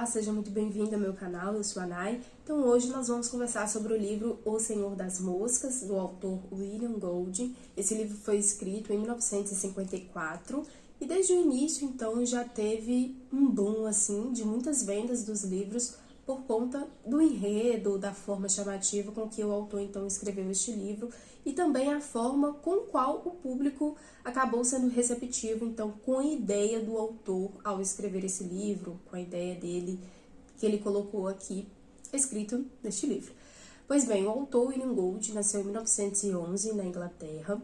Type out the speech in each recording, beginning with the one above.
Olá, seja muito bem-vindo ao meu canal, eu sou a Nai. Então hoje nós vamos conversar sobre o livro O Senhor das Moscas, do autor William Golding. Esse livro foi escrito em 1954 e desde o início então já teve um boom assim de muitas vendas dos livros por conta do enredo, da forma chamativa com que o autor então escreveu este livro e também a forma com qual o público acabou sendo receptivo então com a ideia do autor ao escrever esse livro, com a ideia dele que ele colocou aqui escrito neste livro. Pois bem, o autor William Golding nasceu em 1911 na Inglaterra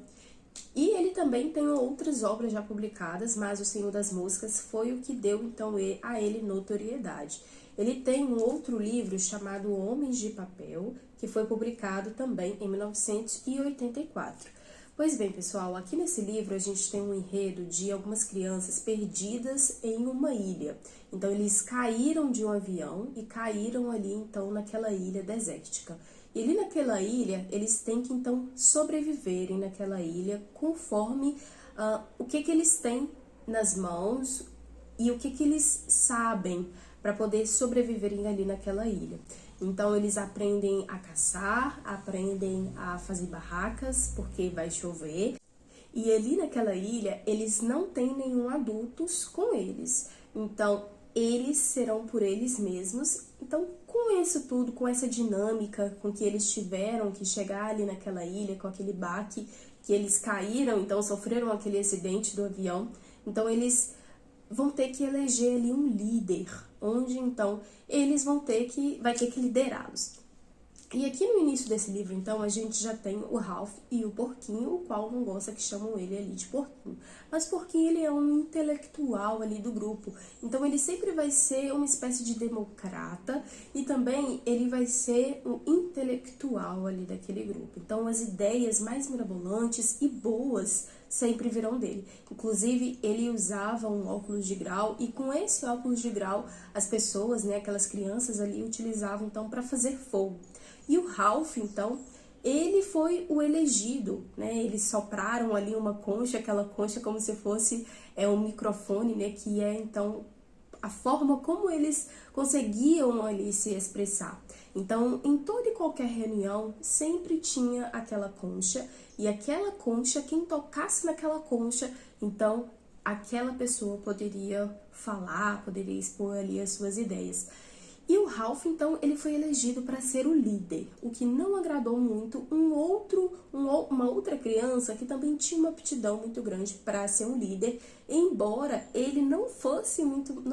e ele também tem outras obras já publicadas, mas O Senhor das Moscas foi o que deu então a ele notoriedade. Ele tem um outro livro chamado Homens de Papel, que foi publicado também em 1984. Pois bem, pessoal, aqui nesse livro a gente tem um enredo de algumas crianças perdidas em uma ilha. Então, eles caíram de um avião e caíram ali, então, naquela ilha desértica. E ali naquela ilha, eles têm que, então, sobreviverem naquela ilha conforme o que eles têm nas mãos e o que eles sabem para poder sobreviverem ali naquela ilha. Então, eles aprendem a caçar, aprendem a fazer barracas, porque vai chover. E ali naquela ilha, eles não têm nenhum adultos com eles. Então, eles serão por eles mesmos. Então, com isso tudo, com essa dinâmica com que eles tiveram que chegar ali naquela ilha, com aquele baque que eles caíram, então sofreram aquele acidente do avião. Então, eles vão ter que eleger ali um líder, onde então eles vai ter que liderá-los. E aqui no início desse livro, então, a gente já tem o Ralph e o Porquinho, o qual não gosta que chamam ele ali de Porquinho. Mas Porquinho, ele é um intelectual ali do grupo. Então, ele sempre vai ser uma espécie de democrata e também ele vai ser um intelectual ali daquele grupo. Então, as ideias mais mirabolantes e boas sempre virão dele. Inclusive, ele usava um óculos de grau e com esse óculos de grau, as pessoas, né, aquelas crianças ali, utilizavam então para fazer fogo. E o Ralph, então, ele foi o elegido, né? Eles sopraram ali uma concha, aquela concha como se fosse um microfone, né? Que é, então, a forma como eles conseguiam ali se expressar. Então, em toda e qualquer reunião, sempre tinha aquela concha, e aquela concha, quem tocasse naquela concha, então, aquela pessoa poderia falar, poderia expor ali as suas ideias. E o Ralph, então, ele foi elegido para ser o líder, o que não agradou muito uma outra criança que também tinha uma aptidão muito grande para ser um líder, embora ele não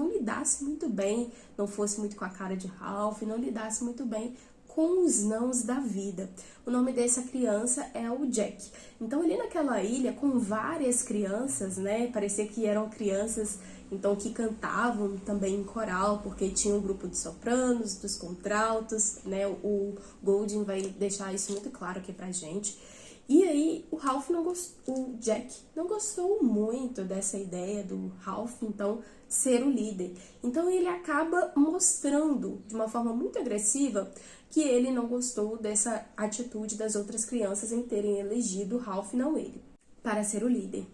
lidasse muito bem, não fosse muito com a cara de Ralph, não lidasse muito bem com os nãos da vida. O nome dessa criança é o Jack. Então, ali naquela ilha, com várias crianças, né, parecia que eram crianças então que cantavam também em coral, porque tinha um grupo de sopranos, dos contraltos, né? O Golding vai deixar isso muito claro aqui pra gente. E aí o Jack não gostou muito dessa ideia do Ralph, então, ser o líder. Então ele acaba mostrando de uma forma muito agressiva que ele não gostou dessa atitude das outras crianças em terem elegido o Ralph, não ele, para ser o líder.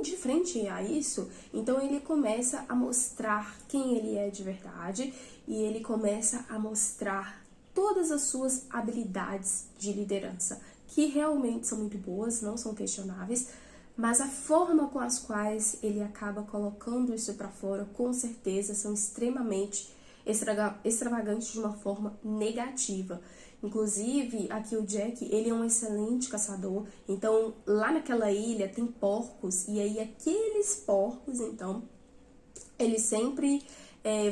De frente a isso, então ele começa a mostrar quem ele é de verdade e ele começa a mostrar todas as suas habilidades de liderança, que realmente são muito boas, não são questionáveis, mas a forma com as quais ele acaba colocando isso para fora, com certeza, são extremamente extravagantes de uma forma negativa. Inclusive, aqui o Jack, ele é um excelente caçador, então lá naquela ilha tem porcos, e aí aqueles porcos, então, ele sempre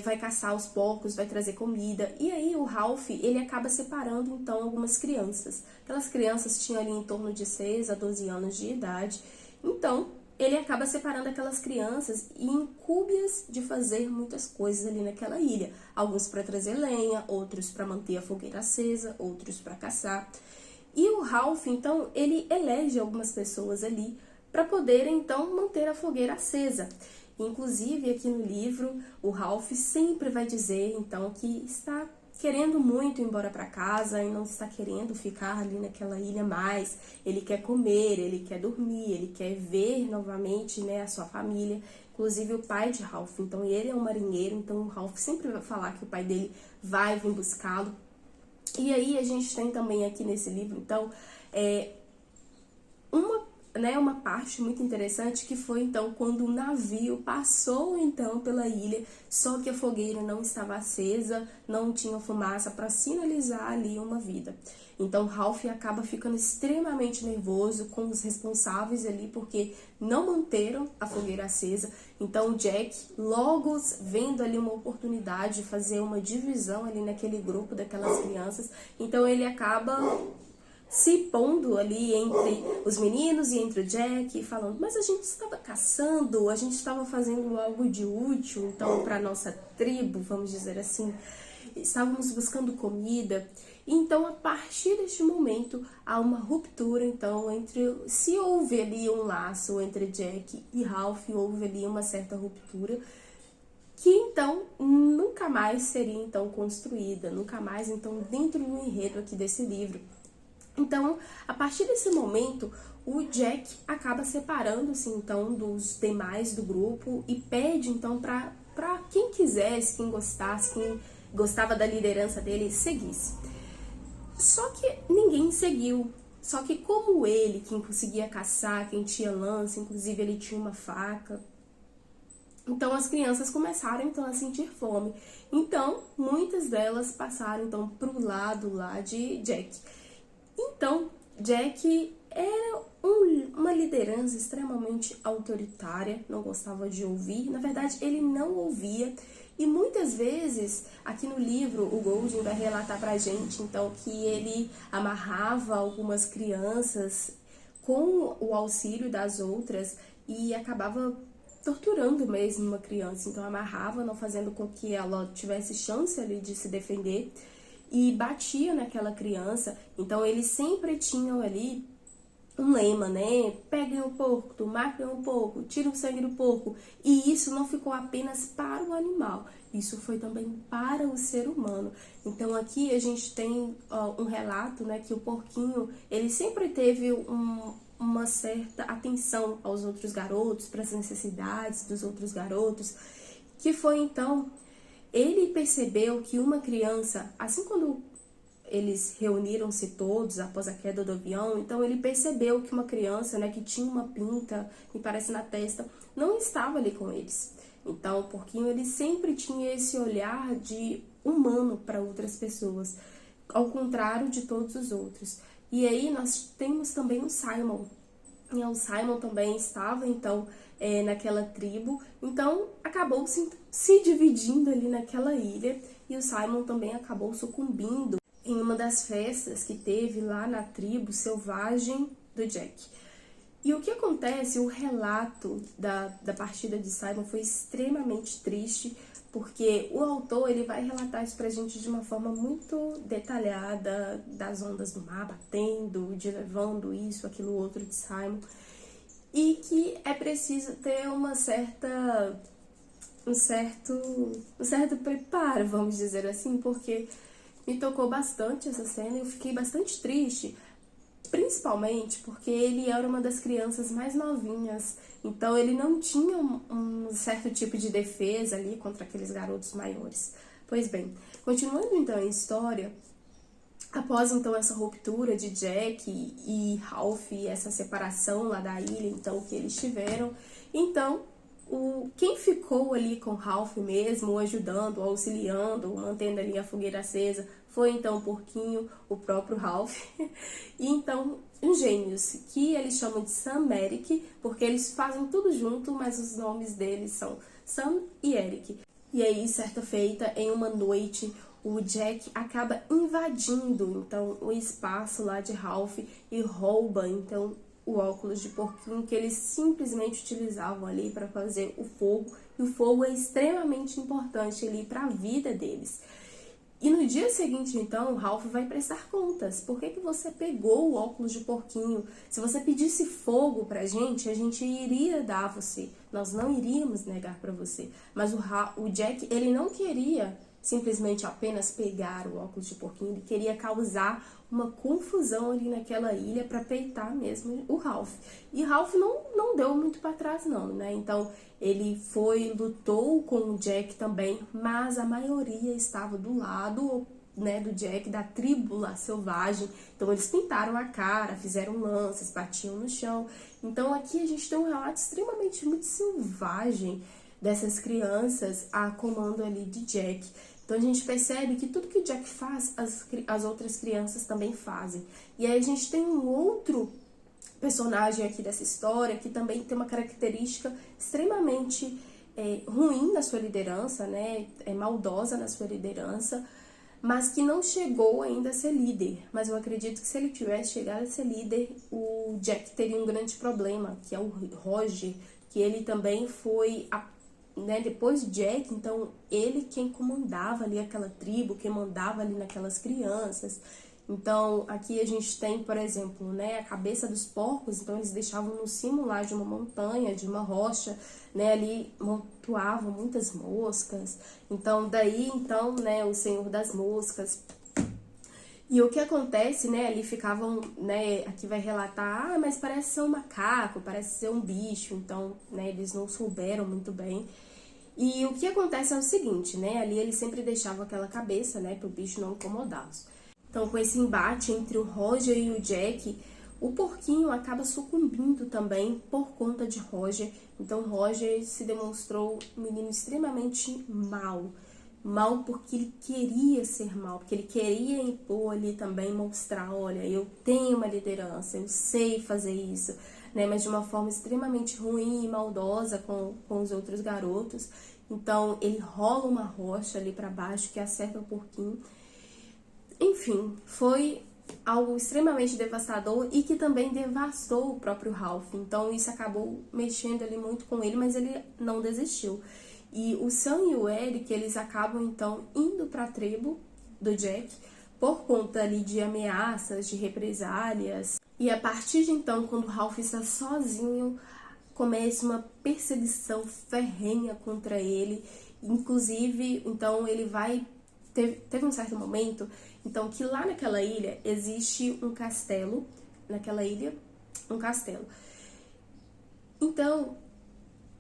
vai caçar os porcos, vai trazer comida, e aí o Ralph, ele acaba separando então algumas crianças. Aquelas crianças tinham ali em torno de 6 a 12 anos de idade, então ele acaba separando aquelas crianças e incube-as de fazer muitas coisas ali naquela ilha. Alguns para trazer lenha, outros para manter a fogueira acesa, outros para caçar. E o Ralph, então, ele elege algumas pessoas ali para poder, então, manter a fogueira acesa. Inclusive, aqui no livro, o Ralph sempre vai dizer, então, que está querendo muito ir embora para casa e não está querendo ficar ali naquela ilha mais. Ele quer comer, ele quer dormir, ele quer ver novamente, né, a sua família, inclusive o pai de Ralph. Então ele é um marinheiro, então o Ralph sempre vai falar que o pai dele vai vir buscá-lo. E aí a gente tem também aqui nesse livro, então, uma parte muito interessante, que foi então quando o navio passou então pela ilha, só que a fogueira não estava acesa, não tinha fumaça para sinalizar ali uma vida. Então Ralph acaba ficando extremamente nervoso com os responsáveis ali, porque não manteram a fogueira acesa. Então o Jack, logo vendo ali uma oportunidade de fazer uma divisão ali naquele grupo daquelas crianças, então ele acaba se pondo ali entre os meninos e entre o Jack, falando, mas a gente estava caçando, a gente estava fazendo algo de útil, então, para nossa tribo, vamos dizer assim, estávamos buscando comida. Então, a partir deste momento, há uma ruptura, então, se houve ali um laço entre Jack e Ralph, houve ali uma certa ruptura, que então nunca mais seria então construída, nunca mais então dentro do enredo aqui desse livro. Então, a partir desse momento, o Jack acaba separando-se então dos demais do grupo e pede então para quem quisesse, quem gostasse, quem gostava da liderança dele, seguisse. Só que ninguém seguiu. Só que como ele, quem conseguia caçar, quem tinha lança, inclusive ele tinha uma faca, então as crianças começaram então a sentir fome. Então, muitas delas passaram então pro lado lá de Jack. Então, Jack era uma liderança extremamente autoritária, não gostava de ouvir. Na verdade, ele não ouvia. E muitas vezes, aqui no livro, o Golding vai relatar pra gente, então, que ele amarrava algumas crianças com o auxílio das outras e acabava torturando mesmo uma criança. Então, amarrava, não fazendo com que ela tivesse chance ali de se defender, e batia naquela criança. Então eles sempre tinham ali um lema, né? Peguem o porco, matem o porco, tirem o sangue do porco. E isso não ficou apenas para o animal, isso foi também para o ser humano. Então aqui a gente tem um relato, né, que o porquinho, ele sempre teve uma certa atenção aos outros garotos, para as necessidades dos outros garotos, que foi então, ele percebeu que uma criança, assim quando eles reuniram-se todos após a queda do avião, então ele percebeu que uma criança, né, que tinha uma pinta, me parece na testa, não estava ali com eles. Então o porquinho, ele sempre tinha esse olhar de humano para outras pessoas, ao contrário de todos os outros. E aí nós temos também o Simon. E o Simon também estava, então, naquela tribo. Então, acabou se dividindo ali naquela ilha. E o Simon também acabou sucumbindo em uma das festas que teve lá na tribo selvagem do Jack. E o que acontece, o relato da partida de Simon foi extremamente triste, porque o autor, ele vai relatar isso pra gente de uma forma muito detalhada, das ondas do mar batendo, de levando isso, aquilo, outro de Simon, e que é preciso ter um certo preparo, vamos dizer assim, porque me tocou bastante essa cena e eu fiquei bastante triste, principalmente porque ele era uma das crianças mais novinhas, então ele não tinha um certo tipo de defesa ali contra aqueles garotos maiores. Pois bem, continuando então a história, após então essa ruptura de Jack e Ralph, essa separação lá da ilha então que eles tiveram, então quem ficou ali com Ralph mesmo, ajudando, auxiliando, mantendo ali a fogueira acesa, foi então o porquinho, o próprio Ralph. E então os gêmeos, que eles chamam de Sam e Eric, porque eles fazem tudo junto, mas os nomes deles são Sam e Eric. E aí, certa feita, em uma noite, o Jack acaba invadindo então o espaço lá de Ralph e rouba então o óculos de porquinho que eles simplesmente utilizavam ali para fazer o fogo. E o fogo é extremamente importante ali para a vida deles. E no dia seguinte, então, o Ralph vai prestar contas. Por que você pegou o óculos de porquinho? Se você pedisse fogo pra gente, a gente iria dar a você. Nós não iríamos negar pra você. Mas o Jack, ele não queria simplesmente apenas pegar o óculos de porquinho, ele queria causar uma confusão ali naquela ilha para peitar mesmo o Ralph. E Ralph não deu muito para trás não, né? Então ele lutou com o Jack também, mas a maioria estava do lado, né, do Jack, da tribo lá selvagem. Então eles pintaram a cara, fizeram lanças, batiam no chão. Então aqui a gente tem um relato extremamente muito selvagem dessas crianças a comando ali de Jack. Então a gente percebe que tudo que o Jack faz, as outras crianças também fazem. E aí a gente tem um outro personagem aqui dessa história que também tem uma característica extremamente ruim na sua liderança, né? Maldosa na sua liderança, mas que não chegou ainda a ser líder. Mas eu acredito que se ele tivesse chegado a ser líder, o Jack teria um grande problema, que é o Roger, que ele também foi, né, depois de Jack, então ele quem comandava ali aquela tribo, quem mandava ali naquelas crianças. Então aqui a gente tem, por exemplo, né, a cabeça dos porcos. Então eles deixavam no cimo lá de uma montanha, de uma rocha, né, ali montuavam muitas moscas. Então daí, então, né, o Senhor das Moscas. E o que acontece, né, ali ficavam, né, aqui vai relatar, mas parece ser um macaco, parece ser um bicho. Então, né, eles não souberam muito bem. E o que acontece é o seguinte, né, ali eles sempre deixavam aquela cabeça, né, para o bicho não incomodá-los. Então, com esse embate entre o Roger e o Jack, o porquinho acaba sucumbindo também por conta de Roger. Então, Roger se demonstrou um menino extremamente mau. Mal porque ele queria ser mal, porque ele queria impor ali também, mostrar, olha, eu tenho uma liderança, eu sei fazer isso, né? Mas de uma forma extremamente ruim e maldosa com os outros garotos. Então, ele rola uma rocha ali para baixo que acerta o porquinho. Enfim, foi algo extremamente devastador e que também devastou o próprio Ralph. Então isso acabou mexendo ali muito com ele, mas ele não desistiu. E o Sam e o Eric, eles acabam então indo para a tribo do Jack por conta ali de ameaças, de represálias. E a partir de então, quando o Ralph está sozinho, começa uma perseguição ferrenha contra ele. Inclusive, então ele vai... Teve um certo momento, então, que lá naquela ilha existe um castelo. Naquela ilha, um castelo. Então,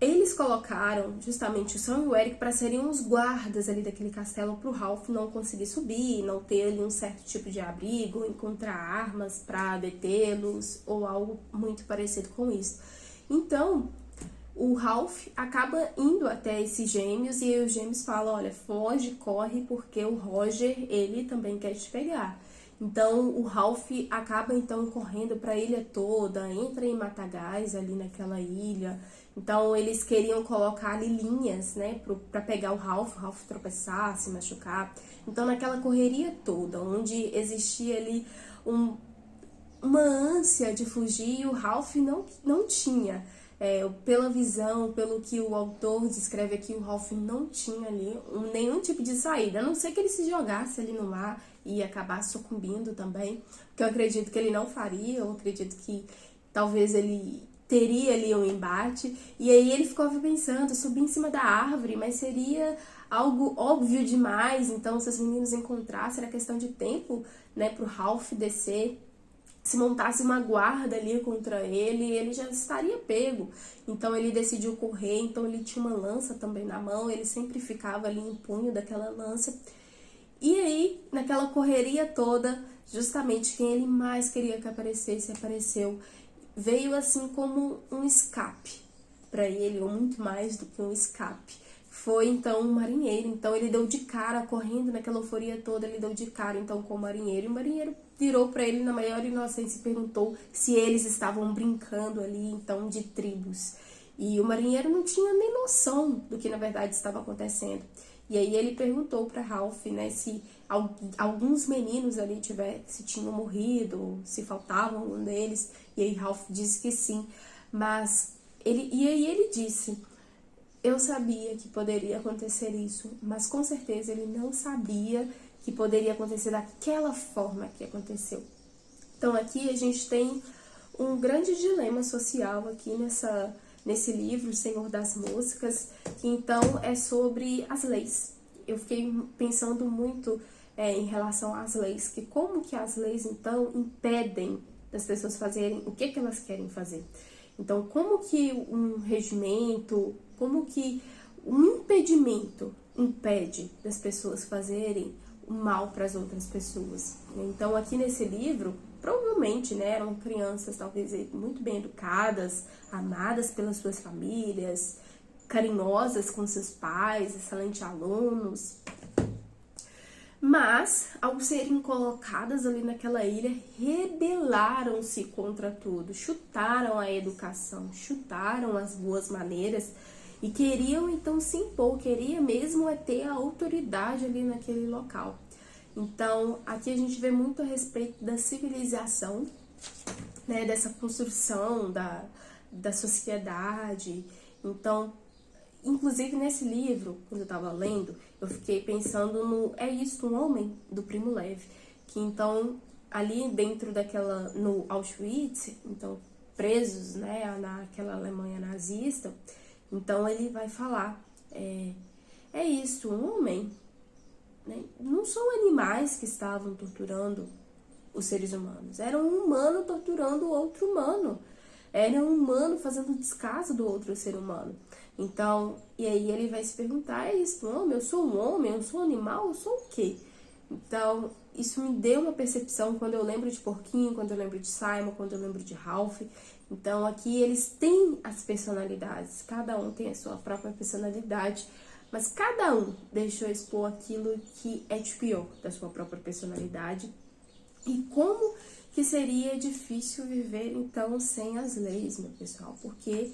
eles colocaram justamente o Sam e o Eric para serem os guardas ali daquele castelo, para o Ralph não conseguir subir, não ter ali um certo tipo de abrigo, encontrar armas para detê-los ou algo muito parecido com isso. Então, o Ralph acaba indo até esses gêmeos e os gêmeos falam, olha, foge, corre, porque o Roger, ele também quer te pegar. Então, o Ralph acaba, então, correndo para a ilha toda, entra em Matagais, ali naquela ilha. Então, eles queriam colocar ali linhas, né, para pegar o Ralph tropeçar, se machucar. Então, naquela correria toda, onde existia ali uma ânsia de fugir, e o Ralph não tinha... pela visão, pelo que o autor descreve aqui, o Ralph não tinha ali nenhum tipo de saída, a não ser que ele se jogasse ali no mar e acabar sucumbindo também, porque eu acredito que ele não faria, eu acredito que talvez ele teria ali um embate, e aí ele ficou pensando, subir em cima da árvore, mas seria algo óbvio demais, então se os meninos encontrassem, era questão de tempo, né, pro Ralph descer. Se montasse uma guarda ali contra ele, ele já estaria pego. Então ele decidiu correr, então ele tinha uma lança também na mão, ele sempre ficava ali em punho daquela lança. E aí, naquela correria toda, justamente quem ele mais queria que aparecesse, apareceu. Veio assim como um escape para ele, ou muito mais do que um escape. Foi então um marinheiro, então ele deu de cara, correndo naquela euforia toda, ele deu de cara então com o marinheiro, e o marinheiro virou para ele na maior inocência e perguntou se eles estavam brincando ali então de tribos. E o marinheiro não tinha nem noção do que na verdade estava acontecendo. E aí ele perguntou para Ralph, né, se alguns meninos ali se tinham morrido, se faltava um deles, e aí Ralph disse que sim, mas ele disse: eu sabia que poderia acontecer isso, mas com certeza ele não sabia que poderia acontecer daquela forma que aconteceu. Então aqui a gente tem um grande dilema social aqui nesse livro, O Senhor das Moscas, que então é sobre as leis. eu fiquei pensando muito em relação às leis, que como que as leis, então, impedem das pessoas fazerem o que elas querem fazer. Então, como que um regimento, como que um impedimento impede das pessoas fazerem o mal para as outras pessoas. Então, aqui nesse livro, provavelmente, né, eram crianças talvez muito bem educadas, amadas pelas suas famílias, carinhosas com seus pais, excelentes alunos. Mas, ao serem colocadas ali naquela ilha, rebelaram-se contra tudo, chutaram a educação, chutaram as boas maneiras e queriam então se impor, queria mesmo ter a autoridade ali naquele local. Então, aqui a gente vê muito a respeito da civilização, né, dessa construção da sociedade. Então, inclusive nesse livro, quando eu estava lendo, eu fiquei pensando no É Isto, um Homem, do Primo Levi, que então, ali dentro daquela, no Auschwitz, então, presos, né, naquela Alemanha nazista, então ele vai falar, é isto, um homem, né? Não são animais que estavam torturando os seres humanos, era um humano torturando outro humano, era um humano fazendo descaso do outro ser humano. Então, e aí ele vai se perguntar, é isso, um homem? Eu sou um homem? Eu sou um animal? Eu sou o quê? Então, isso me deu uma percepção quando eu lembro de Porquinho, quando eu lembro de Simon, quando eu lembro de Ralph. Então, aqui eles têm as personalidades, cada um tem a sua própria personalidade, mas cada um deixou expor aquilo que é de pior da sua própria personalidade. E como que seria difícil viver, então, sem as leis, meu pessoal? Porque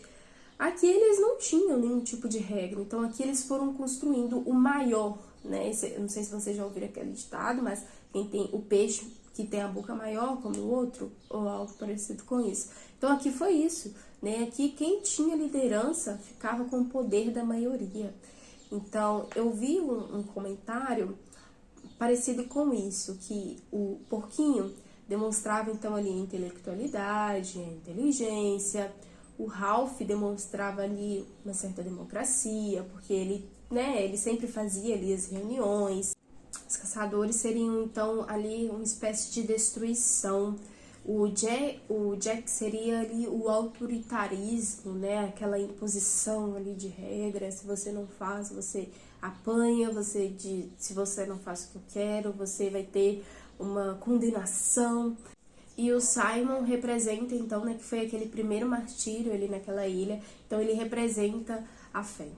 aqui eles não tinham nenhum tipo de regra, então aqui eles foram construindo o maior, né? Eu não sei se vocês já ouviram aquele ditado, mas quem tem o peixe que tem a boca maior como o outro, ou algo parecido com isso. Então aqui foi isso, né? Aqui quem tinha liderança ficava com o poder da maioria. Então eu vi um comentário parecido com isso, que o Porquinho demonstrava então ali intelectualidade, inteligência. O Ralph demonstrava ali uma certa democracia, porque ele, né, ele sempre fazia ali as reuniões. Os caçadores seriam então ali uma espécie de destruição. O Jack seria ali o autoritarismo, né, aquela imposição ali de regras. Se você não faz, você apanha, se você não faz o que eu quero, você vai ter uma condenação. E o Simon representa, então, né, que foi aquele primeiro martírio ali naquela ilha. Então, ele representa a fé,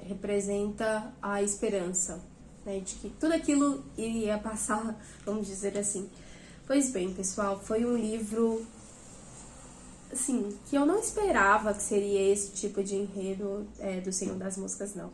representa a esperança, né, de que tudo aquilo iria passar, vamos dizer assim. Pois bem, pessoal, foi um livro, assim, que eu não esperava que seria esse tipo de enredo do Senhor das Moscas, não.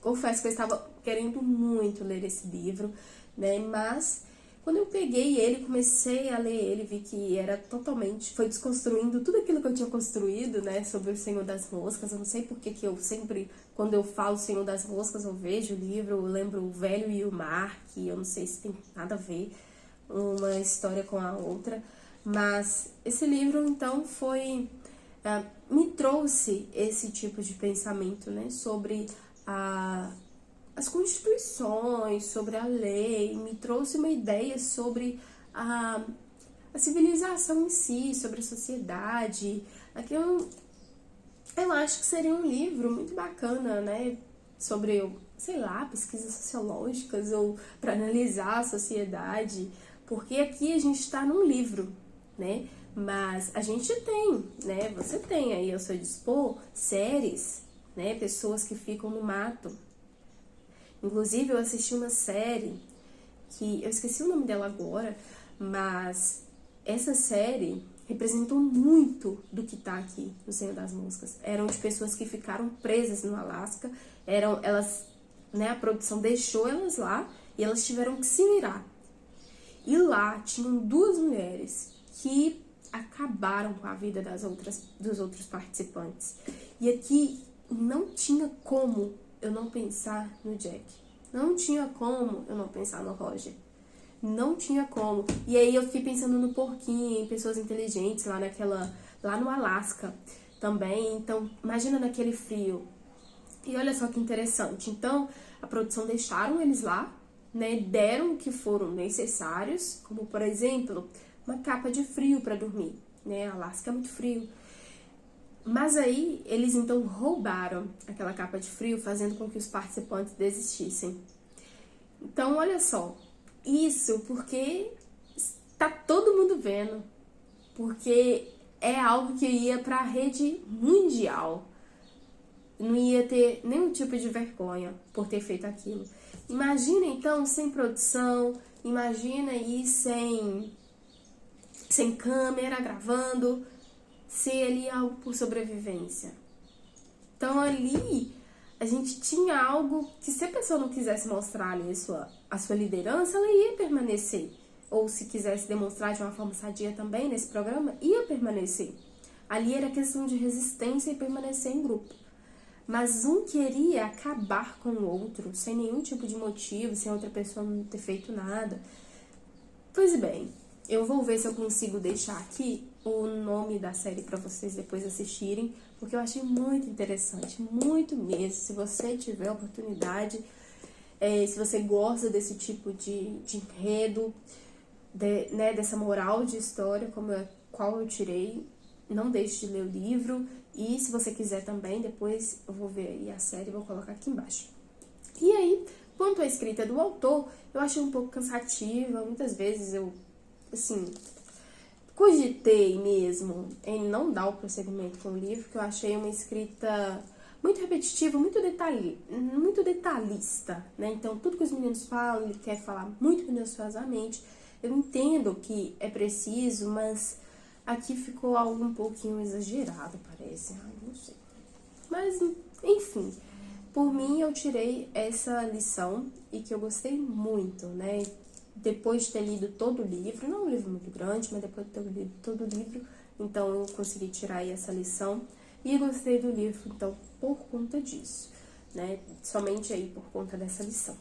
Confesso que eu estava querendo muito ler esse livro, né, mas quando eu peguei ele, comecei a ler ele, vi que era totalmente, foi desconstruindo tudo aquilo que eu tinha construído, né, sobre o Senhor das Moscas. Eu não sei porque que eu sempre, quando eu falo Senhor das Moscas, eu vejo o livro, eu lembro O Velho e o Mar, que eu não sei se tem nada a ver uma história com a outra, mas esse livro, então, me trouxe esse tipo de pensamento, né, sobre as constituições, sobre a lei, me trouxe uma ideia sobre a civilização em si, sobre a sociedade. Aqui eu acho que seria um livro muito bacana, né, sobre, sei lá, pesquisas sociológicas ou para analisar a sociedade, porque aqui a gente está num livro, né, mas a gente tem, né, você tem aí ao seu dispor séries, né, pessoas que ficam no mato. Inclusive, eu assisti uma série que eu esqueci o nome dela agora, mas essa série representou muito do que tá aqui no Senhor das Moscas. Eram de pessoas que ficaram presas no Alasca, elas, né, a produção deixou elas lá e elas tiveram que se virar. E lá tinham duas mulheres que acabaram com a vida dos outros participantes. E aqui não tinha como eu não pensar no Jack. Não tinha como eu não pensar no Roger. Não tinha como. E aí eu fiquei pensando no Porquinho, em pessoas inteligentes lá no Alasca também. Então, imagina naquele frio. E olha só que interessante. Então, a produção deixaram eles lá, né? Deram o que foram necessários, como por exemplo, uma capa de frio para dormir, né? Alasca é muito frio. Mas aí, eles então roubaram aquela capa de frio, fazendo com que os participantes desistissem. Então, olha só, isso porque tá todo mundo vendo, porque é algo que ia para a rede mundial. Não ia ter nenhum tipo de vergonha por ter feito aquilo. Imagina então sem produção, imagina aí sem câmera gravando, ser ali algo por sobrevivência. Então ali a gente tinha algo que, se a pessoa não quisesse mostrar ali a sua liderança, ela ia permanecer. Ou se quisesse demonstrar de uma forma sadia também nesse programa, ia permanecer. Ali era questão de resistência e permanecer em grupo. Mas um queria acabar com o outro, sem nenhum tipo de motivo, sem outra pessoa não ter feito nada. Pois bem, eu vou ver se eu consigo deixar aqui o nome da série para vocês depois assistirem, porque eu achei muito interessante, muito mesmo. Se você tiver oportunidade, se você gosta desse tipo de enredo, né, dessa moral de história, qual eu tirei, não deixe de ler o livro. E se você quiser também, depois eu vou ver aí a série e vou colocar aqui embaixo. E aí, quanto à escrita do autor, eu achei um pouco cansativa. Muitas vezes eu, assim, cogitei mesmo em não dar o prosseguimento com o livro, porque eu achei uma escrita muito repetitiva, muito detalhista, né? Então, tudo que os meninos falam, ele quer falar muito minuciosamente. Eu entendo que é preciso, mas aqui ficou algo um pouquinho exagerado, parece. Ai, não sei. Mas, enfim, por mim eu tirei essa lição e que eu gostei muito, né? Depois de ter lido todo o livro, não é um livro muito grande, mas depois de ter lido todo o livro, então eu consegui tirar aí essa lição. E gostei do livro, então, por conta disso, né? Somente aí por conta dessa lição.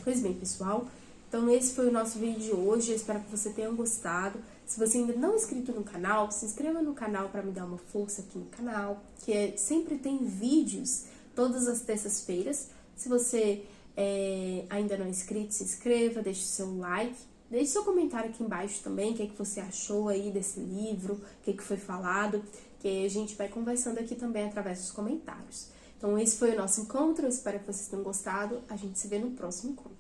Pois bem, pessoal, então esse foi o nosso vídeo de hoje. Eu espero que você tenha gostado. Se você ainda não é inscrito no canal, se inscreva no canal para me dar uma força aqui no canal, que sempre tem vídeos todas as terças-feiras. Se você ainda não é inscrito, se inscreva, deixe seu like, deixe seu comentário aqui embaixo também, o que você achou aí desse livro, o que foi falado, que a gente vai conversando aqui também através dos comentários. Então esse foi o nosso encontro, eu espero que vocês tenham gostado, a gente se vê no próximo encontro.